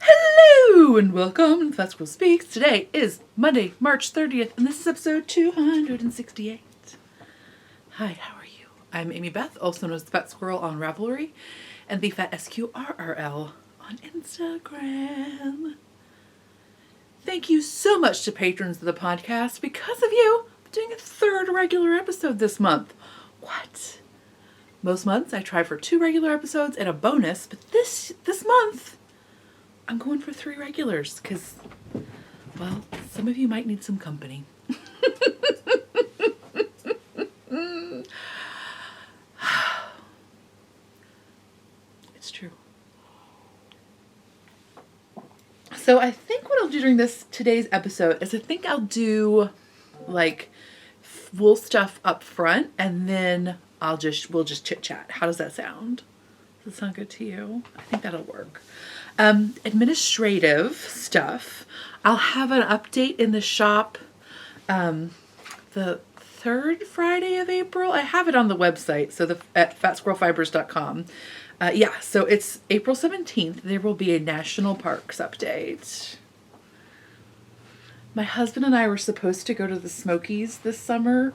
Hello and welcome to Fat Squirrel Speaks. Today is Monday, March 30th, and this is episode 268. Hi, how are you? I'm Amy Beth, also known as the Fat Squirrel on Ravelry, and the Fat SQRRL on Instagram. Thank you so much to patrons of the podcast. Because of you, I'm doing a third regular episode this month. What? Most months I try for 2 regular episodes and a bonus, but this month I'm going for 3 regulars because, well, some of you might need some company. It's true. So I think what I'll do during today's episode is I think I'll do like wool stuff up front and then we'll just chit chat. How does that sound? Does that sound good to you? I think that'll work. Administrative stuff. I'll have an update in the shop the 3rd Friday of April. I have it on the website, so at fatsquirrelfibers.com. So it's April 17th. There will be a national parks update. My husband and I were supposed to go to the Smokies this spring,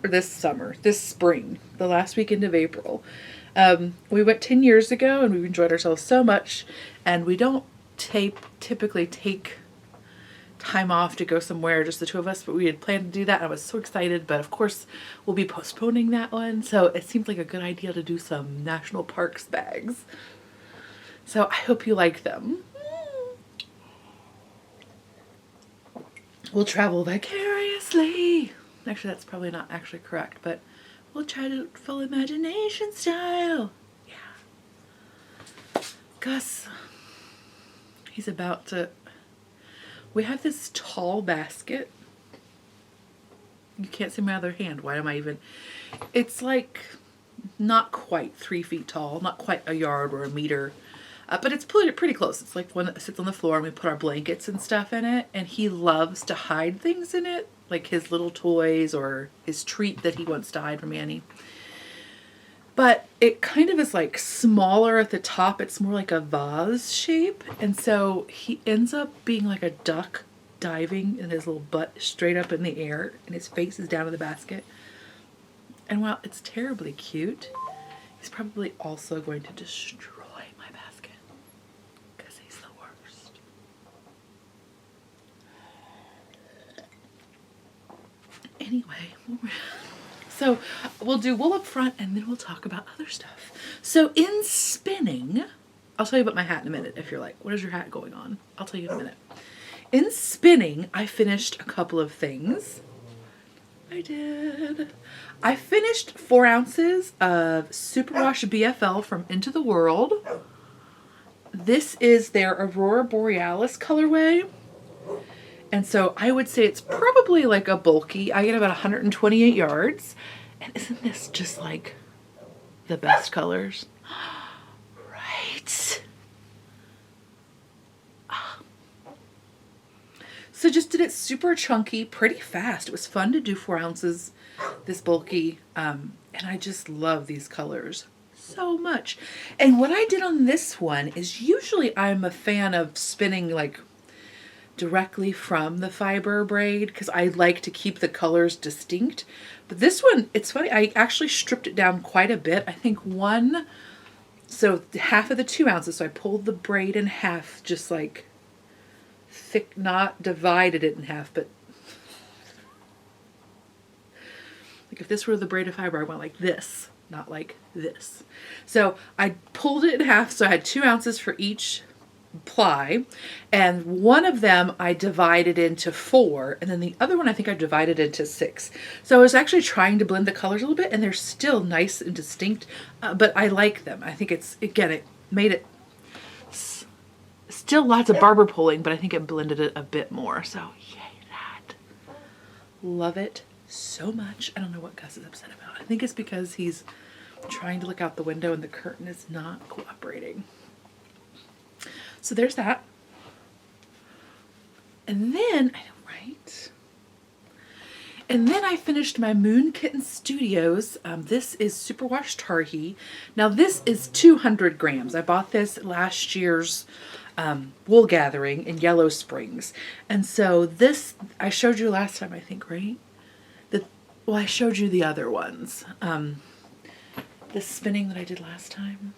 the last weekend of April. We went 10 years ago and we've enjoyed ourselves so much, and we don't typically take time off to go somewhere, just the two of us, but we had planned to do that and I was so excited, but of course we'll be postponing that one, so it seemed like a good idea to do some national parks bags. So I hope you like them. We'll travel vicariously. Actually, that's probably not actually correct, but we'll try to full imagination style. Yeah. Gus, he's about to... We have this tall basket. You can't see my other hand. Why am I even... It's like not quite 3 feet tall, not quite a yard or a meter, but it's pretty close. It's like one that sits on the floor and we put our blankets and stuff in it, and he loves to hide things in it, like his little toys or his treat that he wants to hide from Annie. But it kind of is like smaller at the top. It's more like a vase shape. And so he ends up being like a duck diving in his little butt straight up in the air and his face is down in the basket. And while it's terribly cute, he's probably also going to destroy my basket because he's the worst. Anyway, so we'll do wool up front and then we'll talk about other stuff. So in spinning, I'll tell you about my hat in a minute if you're like, what is your hat going on? I'll tell you in a minute. In spinning, I finished a couple of things. I finished 4 ounces of Superwash BFL from Into the World. This is their Aurora Borealis colorway. And so I would say it's probably like a bulky. I get about 128 yards. And isn't this just like the best colors? Right. So just did it super chunky, pretty fast. It was fun to do 4 ounces this bulky. And I just love these colors so much. And what I did on this one is usually I'm a fan of spinning like directly from the fiber braid because I like to keep the colors distinct. But this one, it's funny, I actually stripped it down quite a bit. I think so half of the 2 ounces, so I pulled the braid in half, just like thick, not divided it in half, but like if this were the braided fiber, I went like this, not like this. So I pulled it in half, so I had 2 ounces for each ply, and one of them I divided into 4, and then the other one I think I divided into 6. So I was actually trying to blend the colors a little bit, and they're still nice and distinct, but I like them. I think it made it still lots of barber pulling, but I think it blended it a bit more. So yay that. Love it so much. I don't know what Gus is upset about. I think it's because he's trying to look out the window and the curtain is not cooperating. So there's that. And then, right? And then I finished my Moon Kitten Studios. This is Superwash Tarhi. Now this is 200 grams. I bought this at last year's wool gathering in Yellow Springs. And so this, I showed you last time, I think, right? Well, I showed you the other ones. The spinning that I did last time.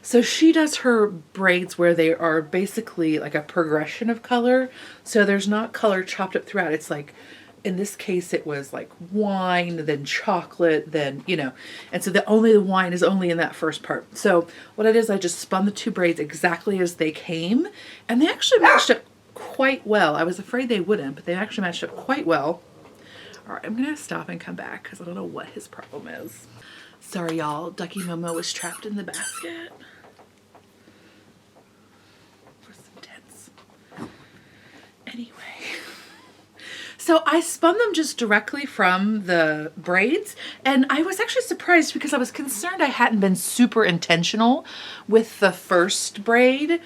So she does her braids where they are basically like a progression of color. So there's not color chopped up throughout. It's like, in this case, it was like wine, then chocolate, then, you know. And so the wine is only in that first part. So what I did is I just spun the two braids exactly as they came. And they actually matched up quite well. I was afraid they wouldn't, but they actually matched up quite well. All right, I'm going to stop and come back because I don't know what his problem is. Sorry, y'all. Ducky Momo was trapped in the basket. Anyway, so I spun them just directly from the braids, and I was actually surprised because I was concerned I hadn't been super intentional with the first braid,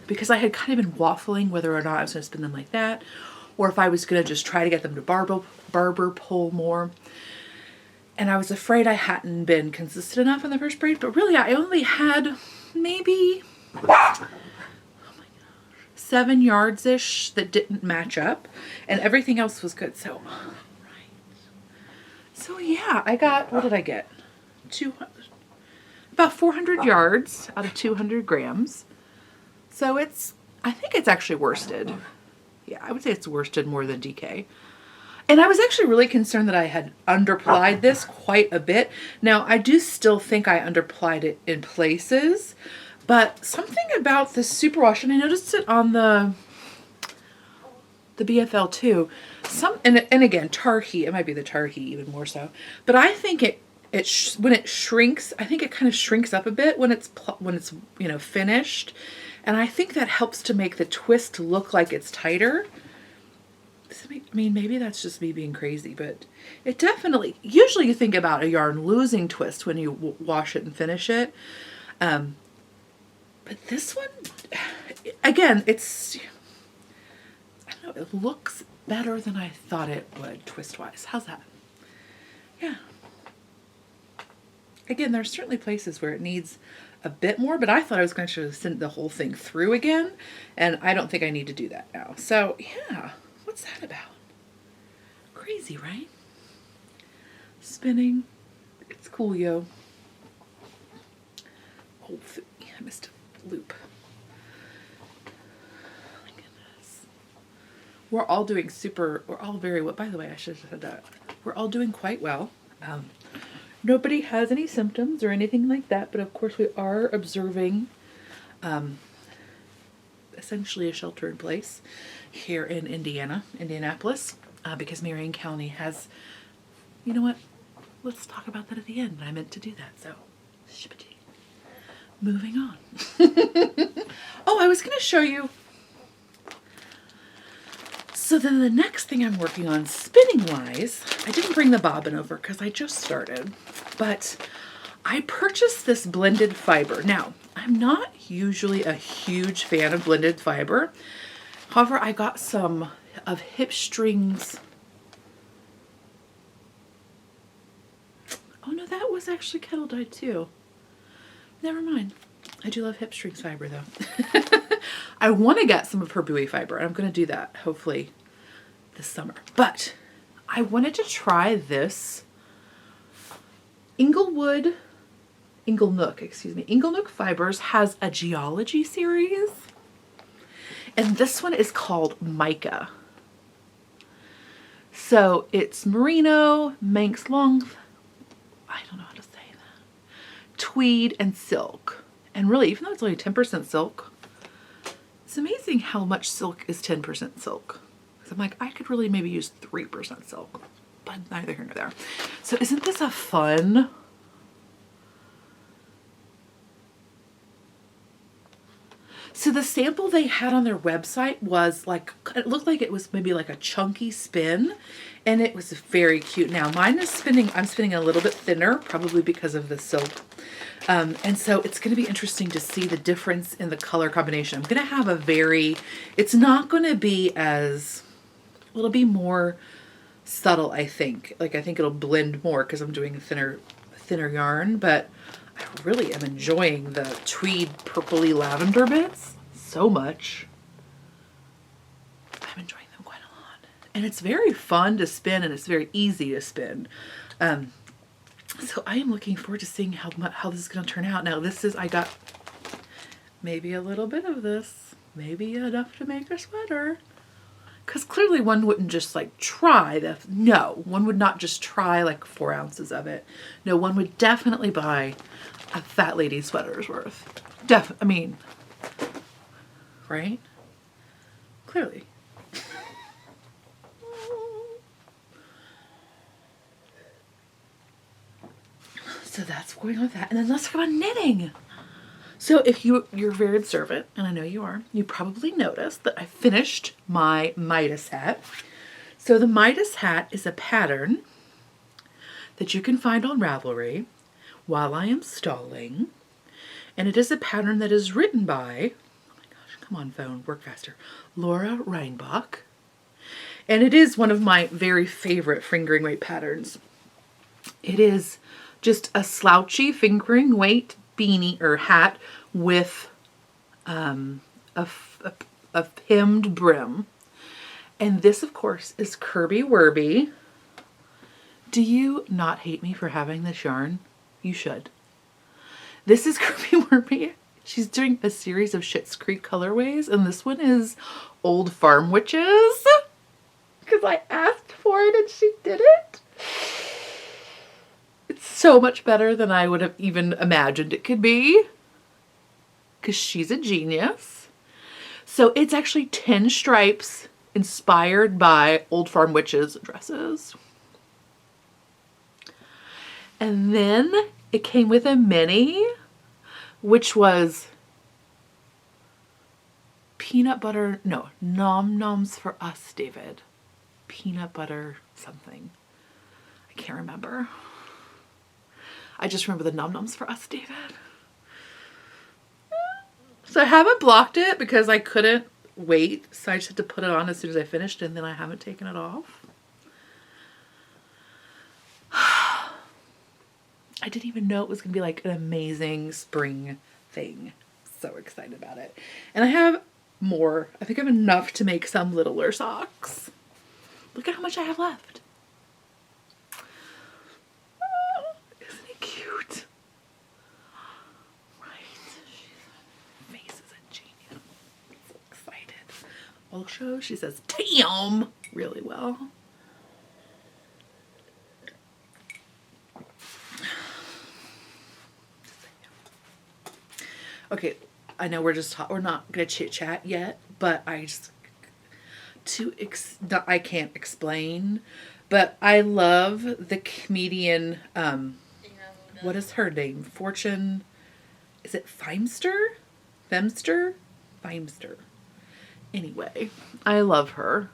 because I had kind of been waffling whether or not I was going to spin them like that, or if I was going to just try to get them to barber pole more. And I was afraid I hadn't been consistent enough in the first braid, but really I only had maybe 7 yards-ish that didn't match up, and everything else was good. So, so yeah, I got, what did I get? About 400 yards out of 200 grams. So it's, I think it's actually worsted. Yeah, I would say it's worsted more than DK. And I was actually really concerned that I had underplied this quite a bit. Now, I do still think I underplied it in places, but something about this superwash, and I noticed it on the BFL too. And again, Tarhi, it might be the Tarhi even more so. But I think when it shrinks, I think it kind of shrinks up a bit when it's you know, finished, and I think that helps to make the twist look like it's tighter. I mean, maybe that's just me being crazy, but it definitely, usually you think about a yarn losing twist when you wash it and finish it. But this one, again, it's, I don't know, it looks better than I thought it would twist-wise. How's that? Yeah. Again, there's certainly places where it needs a bit more, but I thought I was going to send the whole thing through again, and I don't think I need to do that now. So, yeah. What's that about? Crazy, right? Spinning. It's cool, yo. Oh, I missed a loop. My goodness. We're all doing we're all very well. By the way, I should have said that. We're all doing quite well. Nobody has any symptoms or anything like that, but of course we are observing essentially a shelter in place here in Indianapolis, because Marion County has, you know what, let's talk about that at the end. I meant to do that, so shippity. Moving on. Oh, I was going to show you. So then the next thing I'm working on spinning wise, I didn't bring the bobbin over because I just started, but I purchased this blended fiber. Now, I'm not usually a huge fan of blended fiber. However, I got some of Hip Strings. Oh no, that was actually kettle dyed too. Never mind. I do love Hip Strings fiber though. I want to get some of her buoy fiber, and I'm going to do that hopefully this summer. But I wanted to try this Inglenook Fibers has a geology series, and this one is called Mica. So it's merino, Manx long, I don't know how to say that, tweed, and silk. And really, even though it's only 10% silk, it's amazing how much silk is 10% silk. Because I'm like, I could really maybe use 3% silk, but neither here nor there. So isn't this a fun? So the sample they had on their website was like, it looked like it was maybe like a chunky spin, and it was very cute. Now mine is spinning, I'm spinning a little bit thinner, probably because of the silk. And so it's going to be interesting to see the difference in the color combination. I'm going to have it's not going to be as, it'll be more subtle, I think. Like, I think it'll blend more because I'm doing a thinner yarn, but I really am enjoying the tweed purpley lavender bits so much. I'm enjoying them quite a lot. And it's very fun to spin, and it's very easy to spin. So I am looking forward to seeing how this is going to turn out. Now I got maybe a little bit of this, maybe enough to make a sweater. Because clearly one wouldn't just like try one would not just try like 4 ounces of it. No, one would definitely buy a fat lady sweater's worth. I mean, right? Clearly. So that's going on with that. And then let's talk about knitting. So if you're very observant, and I know you are, you probably noticed that I finished my Midas hat. So the Midas hat is a pattern that you can find on Ravelry while I am stalling. And it is a pattern that is written by, oh my gosh, come on phone, work faster, Laura Reinbach. And it is one of my very favorite fingering weight patterns. It is just a slouchy fingering weight beanie or hat with a hemmed brim. And this, of course, is Kirby Wirby. Do you not hate me for having this yarn? You should. This is Kirby Wirby. She's doing a series of Schitt's Creek colorways, and this one is Old Farm Witches. Because I asked for it and she did it. It's so much better than I would have even imagined it could be. Because she's a genius. So it's actually 10 stripes inspired by Old Farm Witches dresses. And then it came with a mini, which was peanut butter, no, nom noms for us, David. Peanut butter something. I can't remember. I just remember the nom noms for us, David. So I haven't blocked it because I couldn't wait. So I just had to put it on as soon as I finished, and then I haven't taken it off. I didn't even know it was going to be like an amazing spring thing. So excited about it. And I have more. I think I have enough to make some littler socks. Look at how much I have left. Oh, isn't it cute? Right. Her face is a genius. So excited. Also, she says, damn, really well. Okay, I know we're not gonna chit chat yet, but I can't explain, but I love the comedian. What is her name? Fortune? Is it Feimster? Femster? Feimster. Anyway, I love her.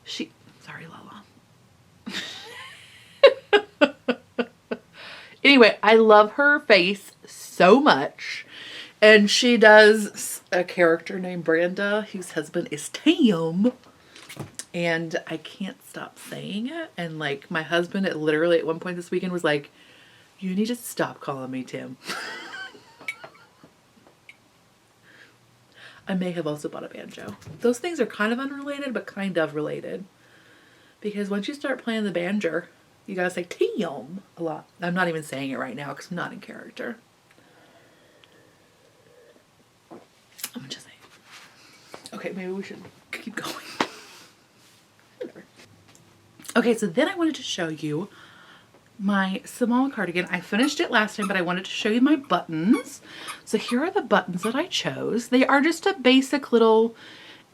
Sorry, Lala. Anyway, I love her face so much. And she does a character named Branda, whose husband is Tam. And I can't stop saying it. And like my husband at one point this weekend was like, you need to stop calling me Tim. I may have also bought a banjo. Those things are kind of unrelated, but kind of related. Because once you start playing the banjo, you gotta say Tim a lot. I'm not even saying it right now because I'm not in character. I'm just saying. Okay, maybe we should keep going. Okay, so then I wanted to show you my Samoa cardigan. I finished it last time, but I wanted to show you my buttons. So here are the buttons that I chose. They are just a basic little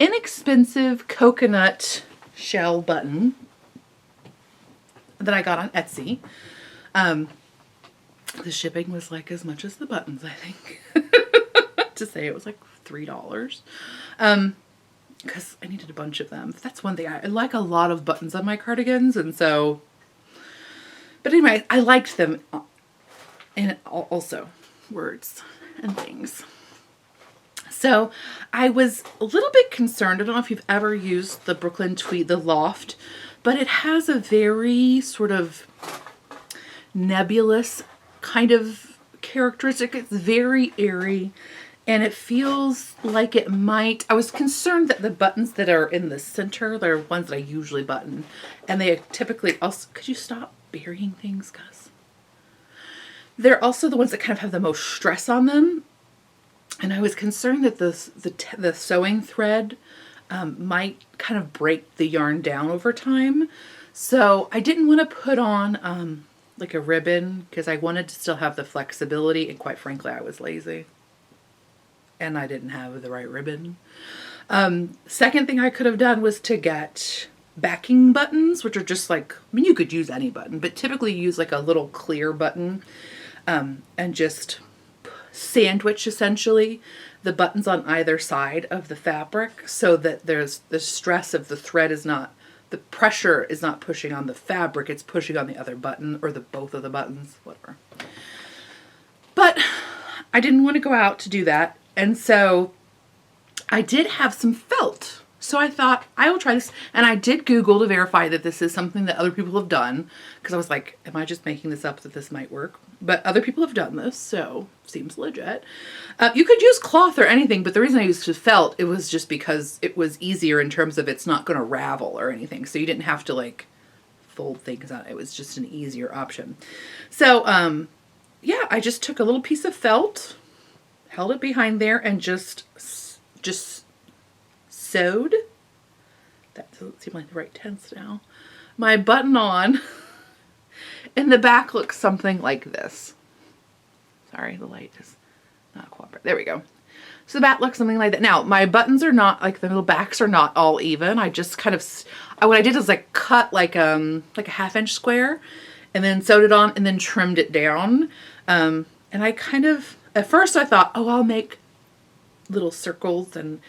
inexpensive coconut shell button that I got on Etsy. The shipping was like as much as the buttons, I think. To say it was like $3. Because I needed a bunch of them. That's one thing. I like a lot of buttons on my cardigans, and so... But anyway, I liked them. And also words and things. So I was a little bit concerned. I don't know if you've ever used the Brooklyn Tweed, the Loft, but it has a very sort of nebulous kind of characteristic. It's very airy and it feels like it might, I was concerned that the buttons that are in the center, they're ones that I usually button, and they typically also, could you stop burying things, Gus? They're also the ones that kind of have the most stress on them. And I was concerned that the sewing thread might kind of break the yarn down over time. So I didn't want to put on like a ribbon because I wanted to still have the flexibility. And quite frankly, I was lazy. And I didn't have the right ribbon. Second thing I could have done was to get backing buttons, which are just like, I mean, you could use any button, but typically use like a little clear button and just sandwich essentially the buttons on either side of the fabric so that there's the stress of the thread is not, the pressure is not pushing on the fabric, it's pushing on the other button or the both of the buttons, whatever. But I didn't want to go out to do that. And so I did have some felt. So I thought I will try this. And I did Google to verify that this is something that other people have done. Because I was like, am I just making this up that this might work? But other people have done this, so seems legit. You could use cloth or anything, but the reason I used felt, it was just because it was easier in terms of it's not going to ravel or anything. So you didn't have to like fold things out. It was just an easier option. So yeah, I just took a little piece of felt, held it behind there, and just sewed. That doesn't seem like the right tense now. My button on, and the back looks something like this. Sorry, the light is not cooperating. There we go. So the back looks something like that. Now, my buttons are not, like the little backs are not all even. I just kind of, what I did is like cut like a half-inch square and then sewed it on and then trimmed it down. And I kind of, at first I thought, oh, I'll make little circles and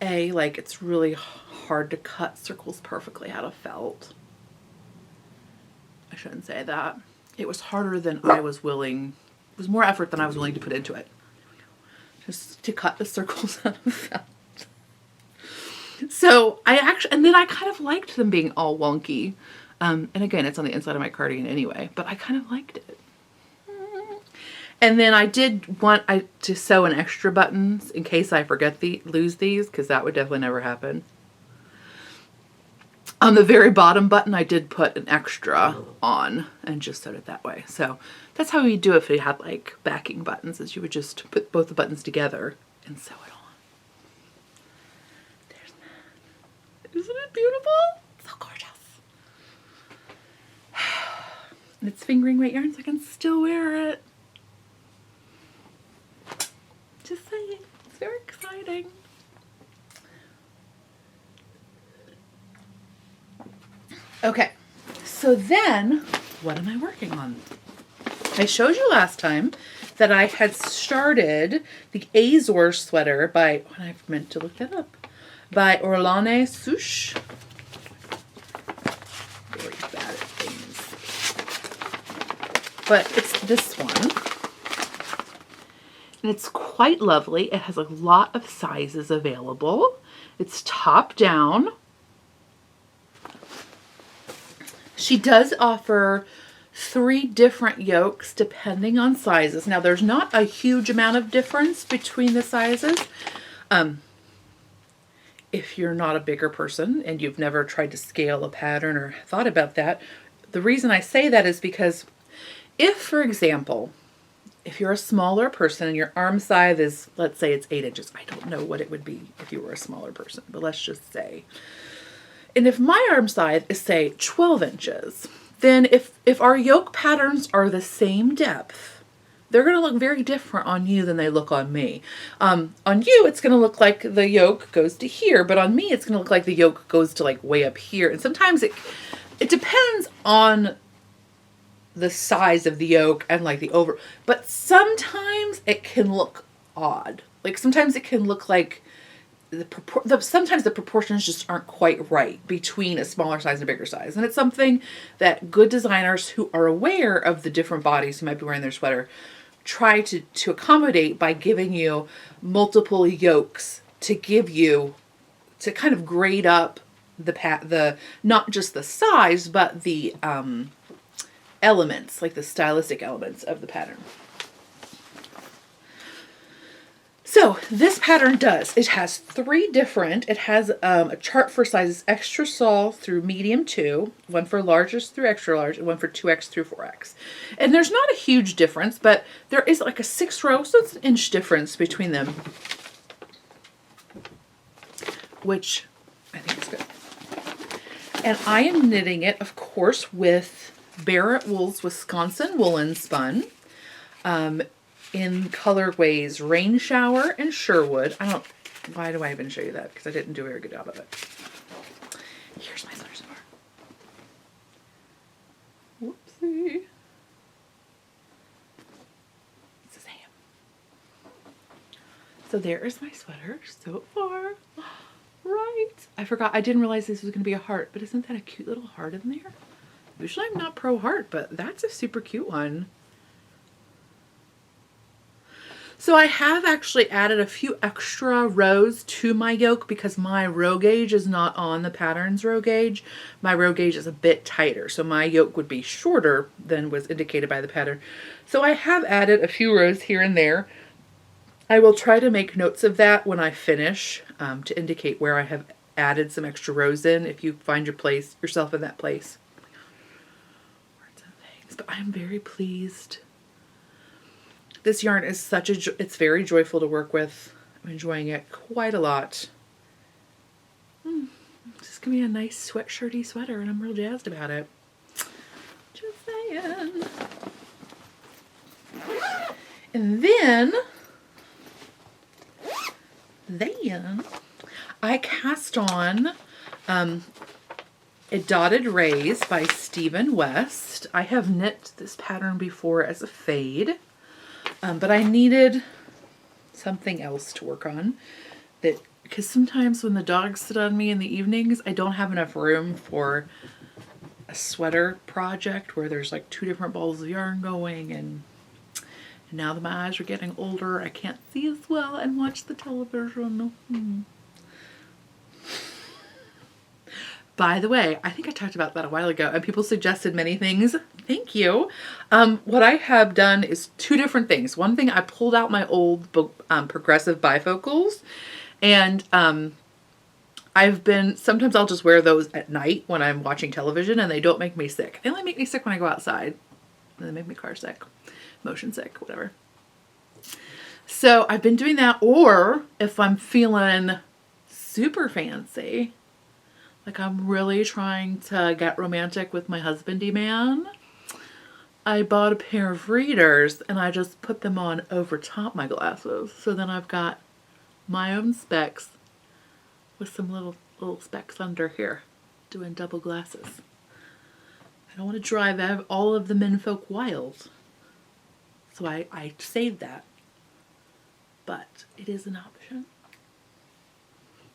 like it's really hard to cut circles perfectly out of felt. I shouldn't say that. It was harder than I was willing. It was more effort than I was willing to put into it. Just to cut the circles out of felt. So and then I kind of liked them being all wonky. And again, it's on the inside of my cardigan anyway, but I kind of liked it. And then I did want to sew an extra buttons in case I lose these, because that would definitely never happen. On the very bottom button, I did put an extra on and just sewed it that way. So that's how you do it if you had like backing buttons, is you would just put both the buttons together and sew it on. There's that. Isn't it beautiful? So gorgeous. And it's fingering weight yarn, so I can still wear it. Just saying, it's very exciting. Okay, so then what am I working on? I showed you last time that I had started the Azore sweater by, I meant to look that up, by Orlane Sucche. Very bad at things. But it's this one. And it's quite lovely. It has a lot of sizes available. It's top down. She does offer 3 different yokes depending on sizes. Now there's not a huge amount of difference between the sizes. If you're not a bigger person and you've never tried to scale a pattern or thought about that, the reason I say that is because if, for example, if you're a smaller person and your arm size is, let's say it's 8 inches. I don't know what it would be if you were a smaller person, but let's just say. And if my arm size is, say, 12 inches, then if our yoke patterns are the same depth, they're going to look very different on you than they look on me. On you, it's going to look like the yoke goes to here, but on me, it's going to look like the yoke goes to like way up here. And sometimes it depends on the size of the yoke and like the but sometimes it can look odd. Like sometimes it can look like sometimes the proportions just aren't quite right between a smaller size and a bigger size. And it's something that good designers who are aware of the different bodies who might be wearing their sweater try to accommodate by giving you multiple yokes to give you, to kind of grade up the not just the size, but the elements, like the stylistic elements of the pattern. So this pattern it has three different, it has a chart for sizes extra small through medium 2, one for largest through extra large, and one for 2X through 4X. And there's not a huge difference, but there is like a 6 row, so it's an inch difference between them, which I think is good. And I am knitting it, of course, with Barret Wool's Wisconsin Woolen Spun. In colorways Rain Shower and Sherwood. Why do I even show you that? Because I didn't do a very good job of it. Here's my sweater so far. Whoopsie. This is ham. So there is my sweater so far. Right. I forgot. I didn't realize this was going to be a heart, but isn't that a cute little heart in there? Usually I'm not pro heart, but that's a super cute one. So I have actually added a few extra rows to my yoke because my row gauge is not on the pattern's row gauge. My row gauge is a bit tighter, so my yoke would be shorter than was indicated by the pattern. So I have added a few rows here and there. I will try to make notes of that when I finish to indicate where I have added some extra rows in if you find yourself in that place. Words and things, but I'm very pleased. This yarn is it's very joyful to work with. I'm enjoying it quite a lot. This is going to be a nice sweatshirty sweater and I'm real jazzed about it. Just saying. And then I cast on a Dotted Rays by Stephen West. I have knit this pattern before as a fade. But I needed something else to work on, because sometimes when the dogs sit on me in the evenings, I don't have enough room for a sweater project where there's like 2 different balls of yarn going, and now that my eyes are getting older, I can't see as well and watch the television. By the way, I think I talked about that a while ago and people suggested many things. Thank you. What I have done is 2 different things. One thing, I pulled out my old progressive bifocals, and sometimes I'll just wear those at night when I'm watching television and they don't make me sick. They only make me sick when I go outside. And they make me car sick, motion sick, whatever. So I've been doing that, or if I'm feeling super fancy, like I'm really trying to get romantic with my husbandy man, I bought a pair of readers and I just put them on over top my glasses. So then I've got my own specs with some little specks under here, doing double glasses. I don't want to drive all of the menfolk wild. So I saved that. But it is an option.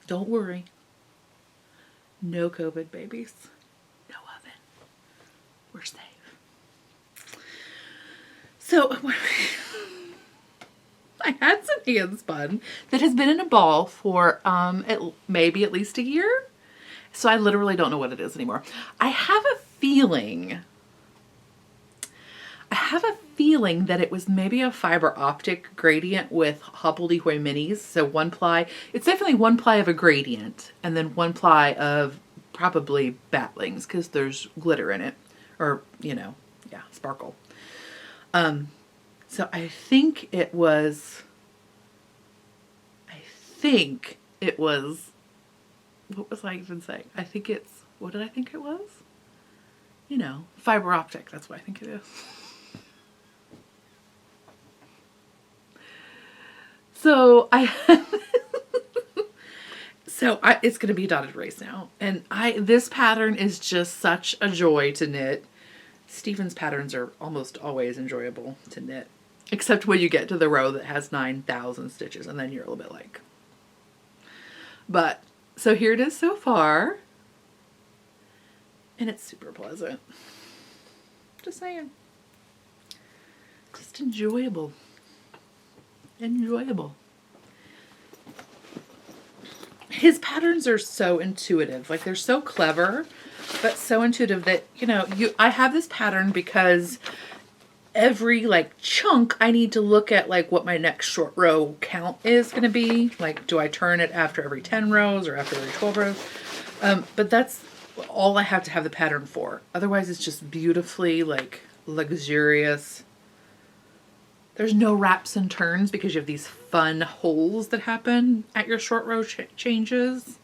Don't worry. No COVID, babies. No oven. We're safe. So I had some handspun that has been in a ball for maybe at least a year. So I literally don't know what it is anymore. I have a feeling that it was maybe a fiber optic gradient with hobbledehoy minis. So 1 ply. It's definitely 1 ply of a gradient and then 1 ply of probably batlings because there's glitter in it, or yeah, sparkle. So I think it was, what was I even saying? What did I think it was? Fiber optic. That's what I think it is. So it's going to be Dotted Rays now. And this pattern is just such a joy to knit. Stephen's patterns are almost always enjoyable to knit, except when you get to the row that has 9,000 stitches and then you're a little bit like, but so here it is so far. And it's super pleasant. Just saying. Just enjoyable. Enjoyable. His patterns are so intuitive. Like, they're so clever, but so intuitive that, you know, I have this pattern because every like chunk I need to look at like what my next short row count is going to be. Like, do I turn it after every 10 rows or after every 12 rows? But that's all I have to have the pattern for. Otherwise it's just beautifully like luxurious. There's no wraps and turns because you have these fun holes that happen at your short row changes.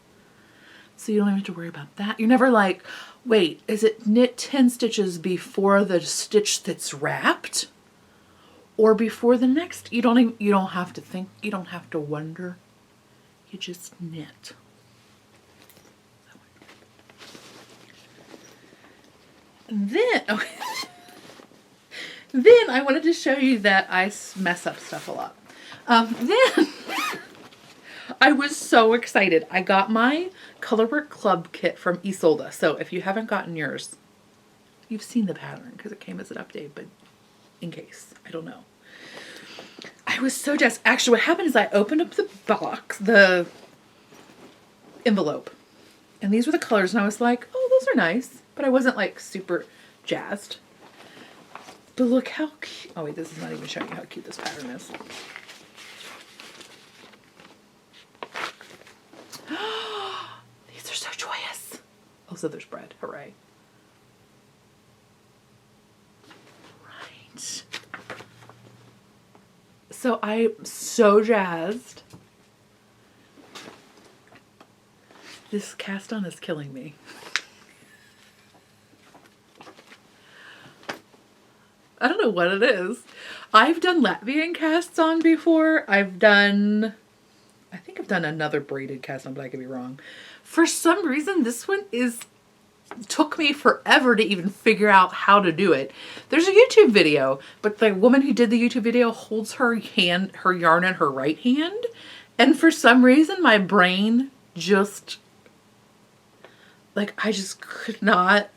So you don't have to worry about that. You're never like, wait, is it knit 10 stitches before the stitch that's wrapped? Or before the next? You don't have to think, you don't have to wonder. You just knit. And then, okay. Then I wanted to show you that I mess up stuff a lot. Then I was so excited. I got my Colorwork Club kit from Ysolda. So if you haven't gotten yours, you've seen the pattern because it came as an update, but in case, I don't know. I was so jazzed. Actually, what happened is I opened up the box, the envelope, and these were the colors, and I was like, oh, those are nice, but I wasn't like super jazzed. But look how cute. Oh wait, this is not even showing you how cute this pattern is. These are so joyous. Oh, so there's bread. Hooray. Right. So I'm so jazzed. This cast on is killing me. I don't know what it is. I've done Latvian casts on before. I think I've done another braided cast on, but I could be wrong. For some reason, this one took me forever to even figure out how to do it. There's a YouTube video, but the woman who did the YouTube video holds her yarn in her right hand. And for some reason, my brain just, like, I just could not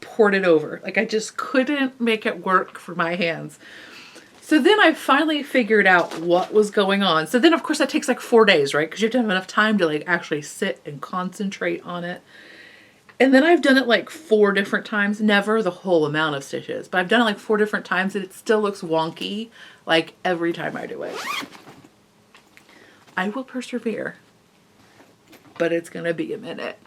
port it over. Like, I just couldn't make it work for my hands. So then I finally figured out what was going on. So then of course that takes like 4 days, right? Because you have to have enough time to like actually sit and concentrate on it. And then I've done it like 4 different times, never the whole amount of stitches, but I've done it like 4 different times and it still looks wonky like every time I do it. I will persevere, but it's gonna be a minute.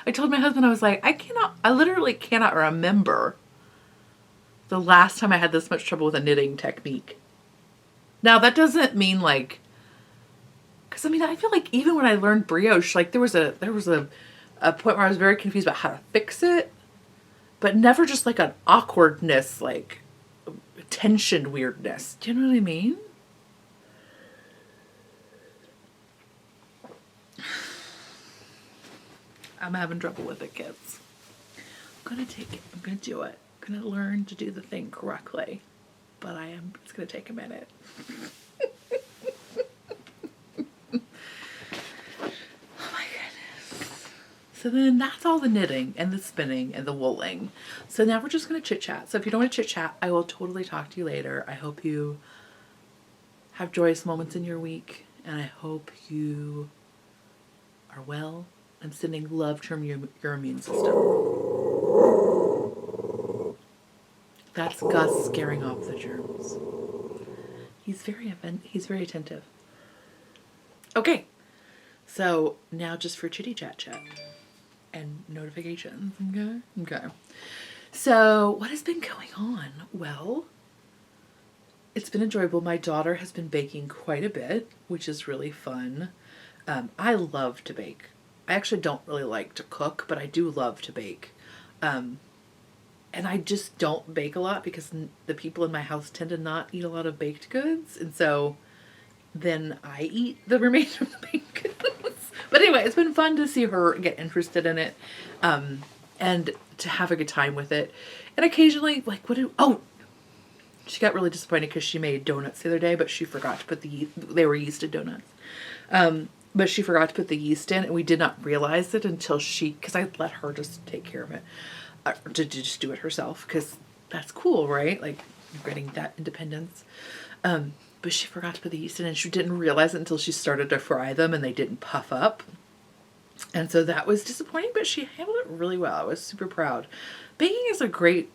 I told my husband, I was like, I literally cannot remember the last time I had this much trouble with a knitting technique. Now that doesn't mean like, cause I mean, I feel like even when I learned brioche, like there was a point where I was very confused about how to fix it, but never just like an awkwardness, like tension weirdness. Do you know what I mean? I'm having trouble with it, kids. I'm gonna take it. I'm gonna do it. I'm gonna learn to do the thing correctly. But it's gonna take a minute. Oh my goodness. So then that's all the knitting and the spinning and the wooling. So now we're just gonna chit chat. So if you don't want to chit chat, I will totally talk to you later. I hope you have joyous moments in your week, and I hope you are well. I'm sending love to your immune system. That's Gus scaring off the germs. He's very attentive. Okay, so now just for chitty chat and notifications. Okay. So what has been going on? Well, it's been enjoyable. My daughter has been baking quite a bit, which is really fun. I love to bake. I actually don't really like to cook, but I do love to bake. And I just don't bake a lot because the people in my house tend to not eat a lot of baked goods. And so then I eat the remainder of the baked goods. But anyway, it's been fun to see her get interested in it. And to have a good time with it. And occasionally, like, she got really disappointed because she made donuts the other day, but she forgot to put they were yeasted donuts. But she forgot to put the yeast in, and we did not realize it until because I let her just take care of it, to just do it herself, because that's cool, right? Like, you're getting that independence. But she forgot to put the yeast in, and she didn't realize it until she started to fry them and they didn't puff up. And so that was disappointing, but she handled it really well. I was super proud. Baking is a great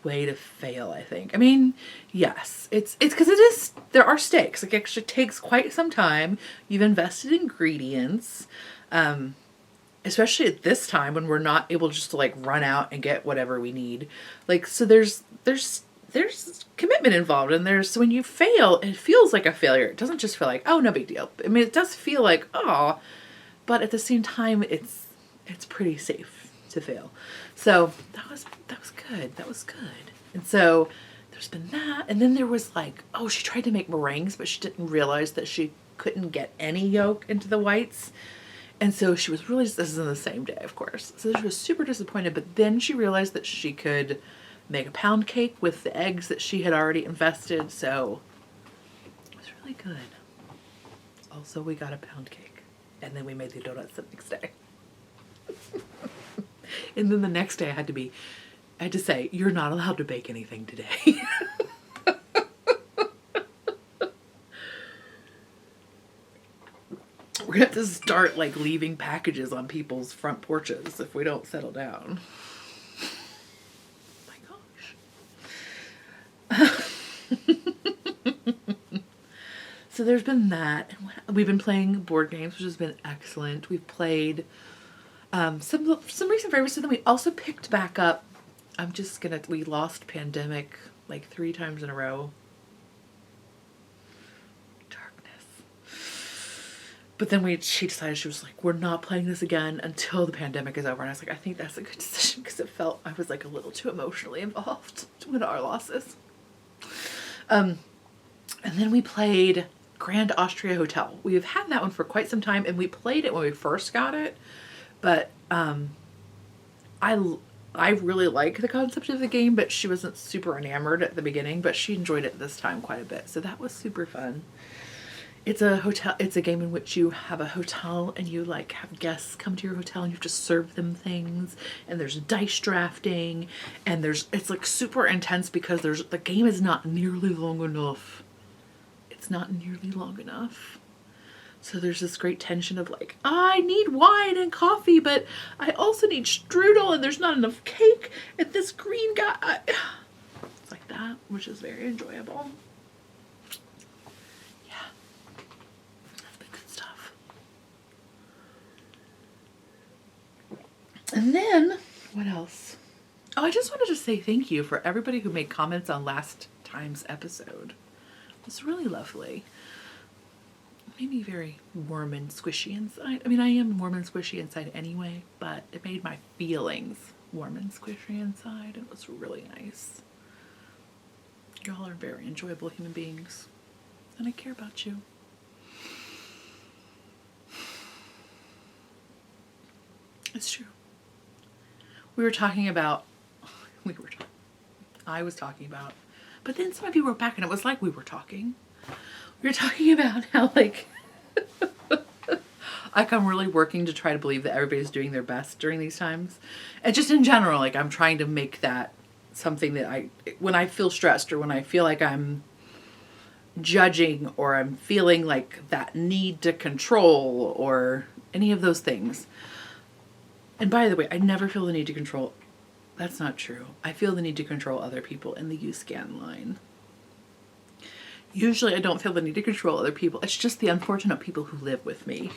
way to fail, I think. I mean, yes, it's because it is, there are stakes. Like, it actually takes quite some time. You've invested in ingredients, especially at this time when we're not able just to like run out and get whatever we need. Like, so there's commitment involved, and there's, so when you fail, it feels like a failure. It doesn't just feel like, oh, no big deal. I mean, it does feel like, oh, but at the same time, it's pretty safe to fail. So that was good. That was good. And so there's been that. And then there was like, oh, she tried to make meringues, but she didn't realize that she couldn't get any yolk into the whites. And so she was really, this is in the same day, of course. So she was super disappointed, but then she realized that she could make a pound cake with the eggs that she had already invested. So it was really good. Also, we got a pound cake. And then we made the donuts the next day. And then the next day I had to say, you're not allowed to bake anything today. We're gonna have to start like leaving packages on people's front porches if we don't settle down. Oh my gosh. So there's been that. We've been playing board games, which has been excellent. We've played some recent favorites, and then we also picked back up. We lost Pandemic like 3 times in a row. But then she decided, she was like, we're not playing this again until the pandemic is over. And I was like, I think that's a good decision, because it felt, I was like a little too emotionally involved with our losses. And then we played Grand Austria Hotel. We've had that one for quite some time, and we played it when we first got it. But I really like the concept of the game, but she wasn't super enamored at the beginning, but she enjoyed it this time quite a bit. So that was super fun. It's a game in which you have a hotel, and you like have guests come to your hotel, and you have to serve them things, and there's dice drafting, and it's like super intense because the game is not nearly long enough. It's not nearly long enough. So there's this great tension of like, I need wine and coffee, but I also need strudel, and there's not enough cake, and this green guy. It's like that, which is very enjoyable. And then, what else? Oh, I just wanted to say thank you for everybody who made comments on last time's episode. It was really lovely. It made me very warm and squishy inside. I mean, I am warm and squishy inside anyway, but it made my feelings warm and squishy inside. It was really nice. Y'all are very enjoyable human beings, and I care about you. It's true. I was talking about, but then some of you wrote back and it was like we were talking. We were talking about how like, I'm really working to try to believe that everybody's doing their best during these times. And just in general, like I'm trying to make that something that when I feel stressed, or when I feel like I'm judging, or I'm feeling like that need to control, or any of those things. And by the way, I never feel the need to control. That's not true. I feel the need to control other people in the U-Scan line. Usually I don't feel the need to control other people. It's just the unfortunate people who live with me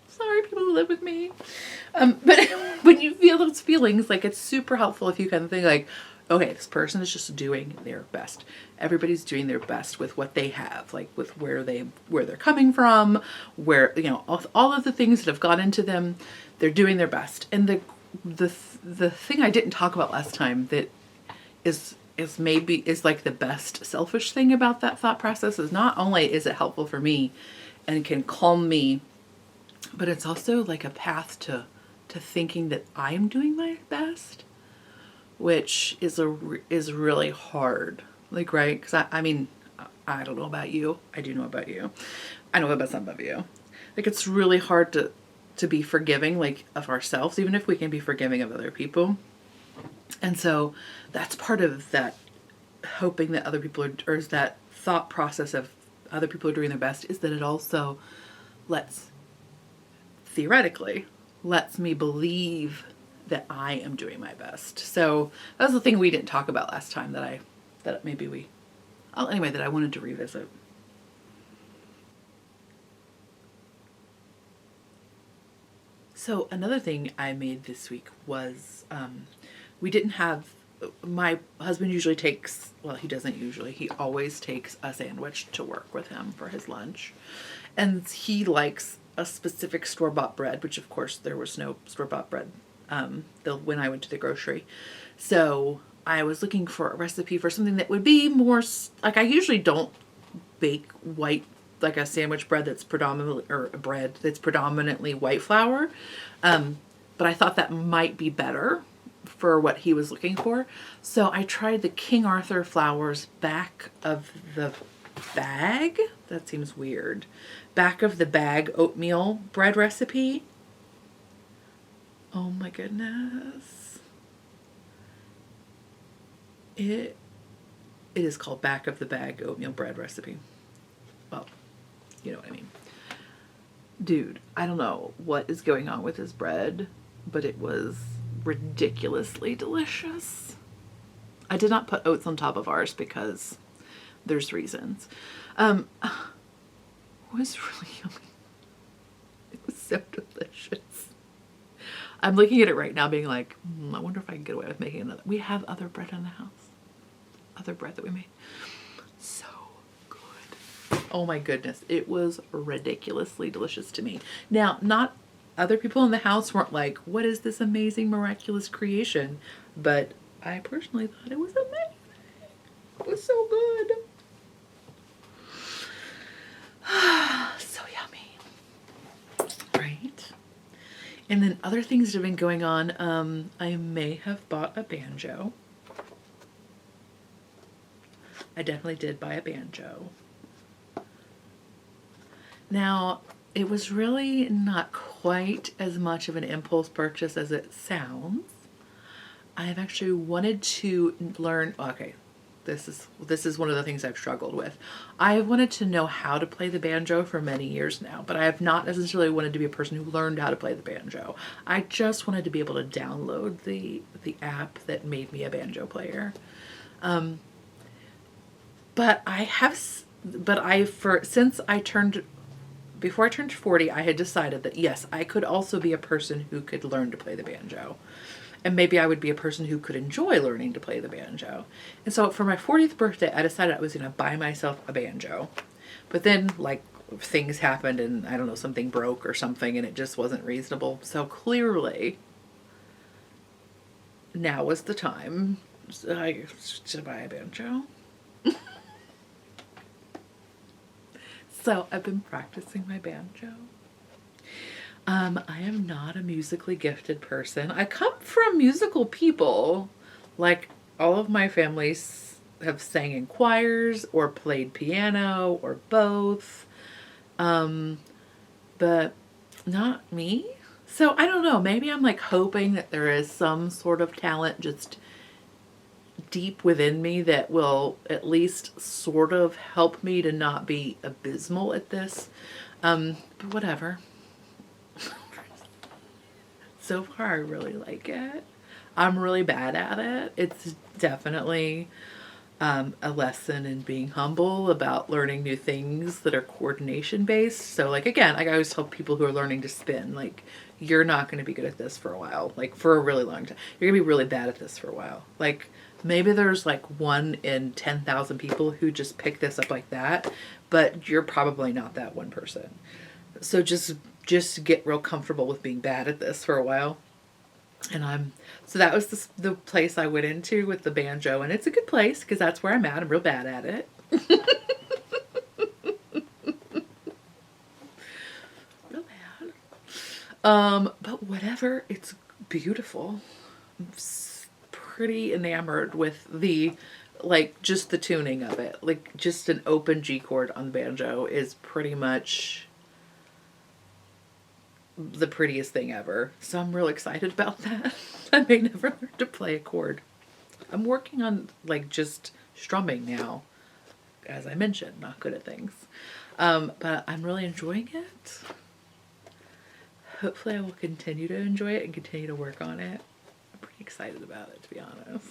sorry, people who live with me. But when you feel those feelings, like it's super helpful if you kind of think like, okay, this person is just doing their best. Everybody's doing their best with what they have, like with where they're coming from, where, all of the things that have gone into them, they're doing their best. And the thing I didn't talk about last time that is like the best selfish thing about that thought process is, not only is it helpful for me and can calm me, but it's also like a path to thinking that I'm doing my best, which is really hard. Like, right? Because I mean, I don't know about you. I do know about you. I know about some of you. Like, it's really hard to be forgiving, like, of ourselves, even if we can be forgiving of other people. And so that's part of that hoping that other people are, or is that thought process of other people are doing their best, is that it also theoretically lets me believe that I am doing my best. So that was the thing we didn't talk about last time that I wanted to revisit. So another thing I made this week was, we didn't have, my husband usually takes, well, he doesn't usually, he always takes a sandwich to work with him for his lunch. And he likes a specific store-bought bread, which of course there was no store-bought bread when I went to the grocery. So I was looking for a recipe for something that would be more, like, I usually don't bake white, like a sandwich bread that's predominantly, or a bread that's predominantly white flour. But I thought that might be better for what he was looking for. So I tried the King Arthur Flours back of the bag. That seems weird. Back of the bag oatmeal bread recipe. Oh my goodness. It is called back of the bag oatmeal bread recipe. Well, you know what I mean. Dude, I don't know what is going on with this bread, but it was ridiculously delicious. I did not put oats on top of ours because there's reasons. It was really yummy. It was so delicious. I'm looking at it right now being like, I wonder if I can get away with making another. We have other bread in the house. Other bread that we made. So good. Oh my goodness. It was ridiculously delicious to me. Now, not other people in the house weren't like, what is this amazing, miraculous creation? But I personally thought it was amazing. It was so good. So yummy. Right? And then other things that have been going on, I may have bought a banjo. I definitely did buy a banjo. Now, it was really not quite as much of an impulse purchase as it sounds. I've actually wanted to learn, okay, this is one of the things I've struggled with. I have wanted to know how to play the banjo for many years now, but I have not necessarily wanted to be a person who learned how to play the banjo. I just wanted to be able to download the app that made me a banjo player. Before I turned 40, I had decided that yes, I could also be a person who could learn to play the banjo. And maybe I would be a person who could enjoy learning to play the banjo. And so for my 40th birthday, I decided I was going to buy myself a banjo. But then, like, things happened and, I don't know, something broke or something and it just wasn't reasonable. So clearly, now was the time to buy a banjo. So I've been practicing my banjo. I am not a musically gifted person. I come from musical people. Like, all of my families have sang in choirs or played piano or both. But not me. So I don't know. Maybe I'm like hoping that there is some sort of talent just deep within me that will at least sort of help me to not be abysmal at this. But whatever. So far, I really like it. I'm really bad at it. It's definitely a lesson in being humble about learning new things that are coordination based. So, like, again, I always tell people who are learning to spin, like, you're not going to be good at this for a while, like for a really long time. You're going to be really bad at this for a while. Like, maybe there's like 1 in 10,000 people who just pick this up like that, but you're probably not that one person. So just get real comfortable with being bad at this for a while. And so that was the place I went into with the banjo, and it's a good place because that's where I'm at. I'm real bad at it. Real bad. But whatever, it's beautiful. I'm pretty enamored with just the tuning of it. Like, just an open G chord on the banjo is pretty much the prettiest thing ever. So I'm real excited about that. I may never learn to play a chord. I'm working on like just strumming now. As I mentioned, not good at things. But I'm really enjoying it. Hopefully I will continue to enjoy it and continue to work on it. I'm pretty excited about it, to be honest.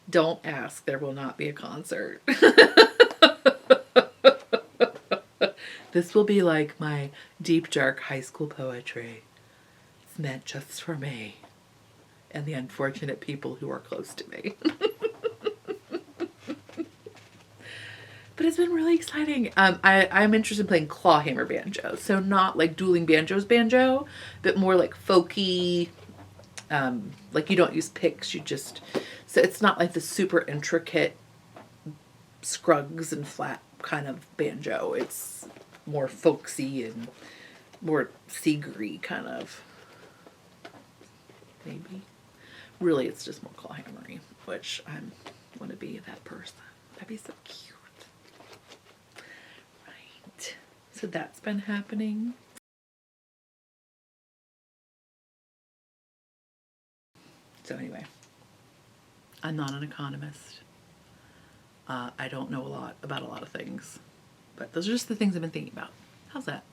Don't ask, there will not be a concert. This will be like my deep, dark high school poetry. It's meant just for me and the unfortunate people who are close to me. But it's been really exciting. I'm interested in playing clawhammer banjo. So not like dueling banjos banjo, but more like folky. Like you don't use picks, you just... So it's not like the super intricate scrugs and flat kind of banjo. It's more folksy and more Seegery kind of. Maybe. Really, it's just more clawhammery, which I want to be that person. That'd be so cute. Right. So that's been happening. So anyway, I'm not an economist. I don't know a lot about a lot of things, but those are just the things I've been thinking about. How's that?